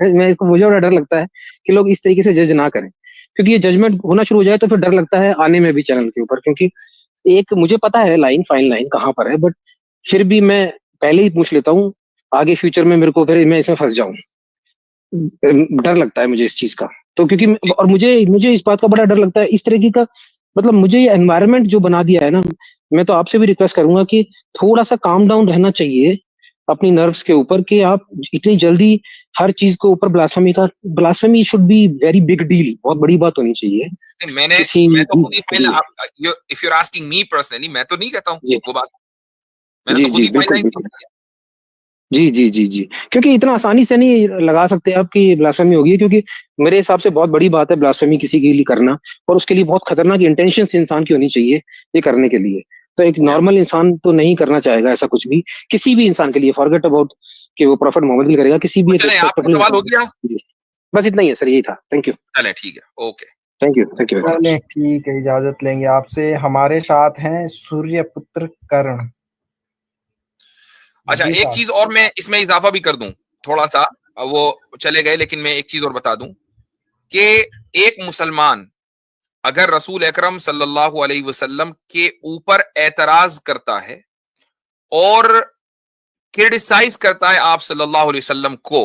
میں اس کو مجھے بڑا ڈر لگتا ہے کہ لوگ اس طریقے سے جج نہ کریں، کیونکہ یہ ججمنٹ ہونا شروع ہو جائے تو پھر ڈر لگتا ہے آنے میں بھی چینل کے اوپر، کیونکہ ایک مجھے پتا ہے لائن، فائن لائن کہاں پر ہے، بٹ پھر بھی میں پہلے ہی پوچھ لیتا ہوں آگے فیوچر میں میرے کو پھر میں اس میں پھنس جاؤں، ڈر لگتا ہے مجھے اس چیز کا۔ تو کیونکہ اور مجھے اس بات کا بڑا ڈر لگتا ہے اس طریقے کا، مطلب مجھے یہ انوائرمنٹ جو بنا دیا ہے نا، میں تو آپ سے بھی ریکویسٹ کروں گا کہ تھوڑا سا کام ڈاؤن رہنا چاہیے اپنی نروس کے اوپر، کہ آپ اتنی جلدی ہر چیز کے اوپر blasphemy should be very big deal, بہت بڑی بات ہونی چاہیے کسی۔ میں تو خود ہی جی if you're asking me personally، میں تو نہیں کہتا ہوں جی وہ بات، میں نے جی تو خود جی ہی فائن بالکل لائن بالکل، جی جی جی جی، کیونکہ اتنا آسانی سے نہیں لگا سکتے آپ کی بلاسفیمی ہوگی، کیونکہ میرے حساب سے بہت بڑی بات ہے بلاسفیمی کسی کے لیے کرنا، اور اس کے لیے بہت خطرناک انٹینشن انسان کی ہونی چاہیے یہ کرنے کے لیے۔ تو ایک نارمل انسان تو نہیں کرنا چاہے گا ایسا کچھ بھی کسی بھی انسان کے لیے، فارگیٹ اباؤٹ کہ وہ پروفٹ محمد بھی کرے گا، کسی بھی ایک چلیں آپ کا ریسپیکٹیبل سوال ہو انسان۔ گیا، جی بس اتنا ہی ہے سر، یہی تھا، تھینک یو، چلیں ٹھیک ہے، okay. Thank you, thank you very much. چلیں ٹھیک ہے، اجازت لیں گے آپ سے۔ ہمارے ساتھ ہیں سوریہ پتر کرن۔ اچھا جی ایک صاحب۔ چیز اور میں اس میں اضافہ بھی کر دوں تھوڑا سا، وہ چلے گئے لیکن میں ایک چیز اور بتا دوں کہ ایک مسلمان اگر رسول اکرم صلی اللہ علیہ وسلم کے اوپر اعتراض کرتا ہے اور کرٹیسائز کرتا ہے آپ صلی اللہ علیہ وسلم کو،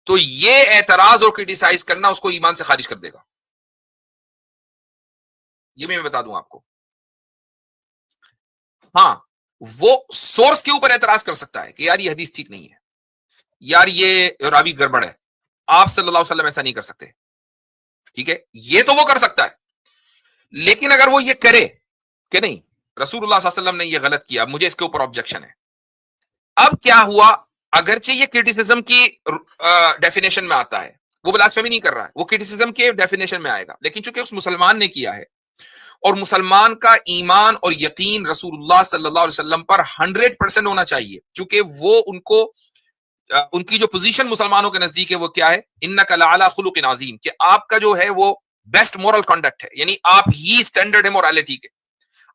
تو یہ اعتراض اور کرٹیسائز کرنا اس کو ایمان سے خارج کر دے گا، یہ میں بتا دوں آپ کو۔ ہاں وہ سورس کے اوپر اعتراض کر سکتا ہے کہ یار یہ حدیث ٹھیک نہیں ہے، یار یہ راوی گڑبڑ ہے، آپ صلی اللہ علیہ وسلم ایسا نہیں کر سکتے، ٹھیک ہے، یہ تو وہ کر سکتا ہے۔ لیکن اگر وہ یہ کرے کہ نہیں رسول اللہ صلی اللہ علیہ وسلم نے یہ غلط کیا، مجھے اس کے اوپر آبجیکشن ہے، اب کیا ہوا، اگرچہ یہ کرٹیسزم کی ڈیفینیشن میں آتا ہے، وہ بلاسفیمی نہیں کر رہا ہے، وہ کرٹیسزم کے ڈیفینیشن میں آئے گا، لیکن چونکہ اس مسلمان نے کیا ہے اور مسلمان کا ایمان اور یقین رسول اللہ صلی اللہ علیہ وسلم پر 100% ہونا چاہیے، چونکہ وہ ان کی جو پوزیشن مسلمانوں کے نزدیک ہے وہ کیا ہے، انک لعلی خلق عظیم، کہ آپ کا جو ہے وہ بیسٹ مورل کنڈکٹ ہے، یعنی آپ ہی اسٹینڈرڈ ہے مورالٹی کے۔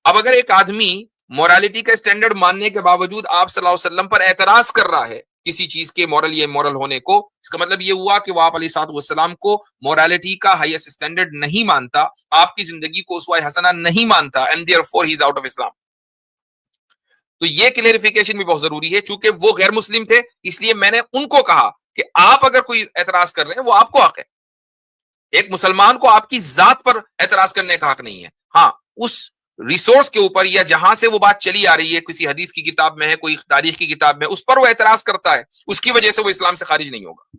اب اگر ایک آدمی مورالٹی کا اسٹینڈرڈ ماننے کے باوجود آپ صلی اللہ علیہ وسلم پر اعتراض کر رہا ہے کسی چیز کے مورل ہونے کو، اس کا مطلب یہ ہوا کہ وہ آپ علیہ الصلوۃ والسلام کو مورالٹی کا ہائیسٹ اسٹینڈرڈ نہیں مانتا، آپ کی زندگی کو اسوہ حسنہ نہیں مانتا، and therefore he is out of Islam. تو یہ کلیئرفیکیشن بھی بہت ضروری ہے، چونکہ وہ غیر مسلم تھے، اس لیے میں نے ان کو کہا کہ آپ اگر کوئی اعتراض کر رہے ہیں وہ آپ کو حق ہے، ایک مسلمان کو آپ کی ذات پر اعتراض کرنے کا حق نہیں ہے۔ ہاں اس ریسورس کے اوپر یا جہاں سے وہ بات چلی آ رہی ہے، کسی حدیث کی کتاب میں ہے، کوئی تاریخ کی کتاب میں، اس پر وہ اعتراض کرتا ہے، اس کی وجہ سے وہ اسلام سے خارج نہیں ہوگا۔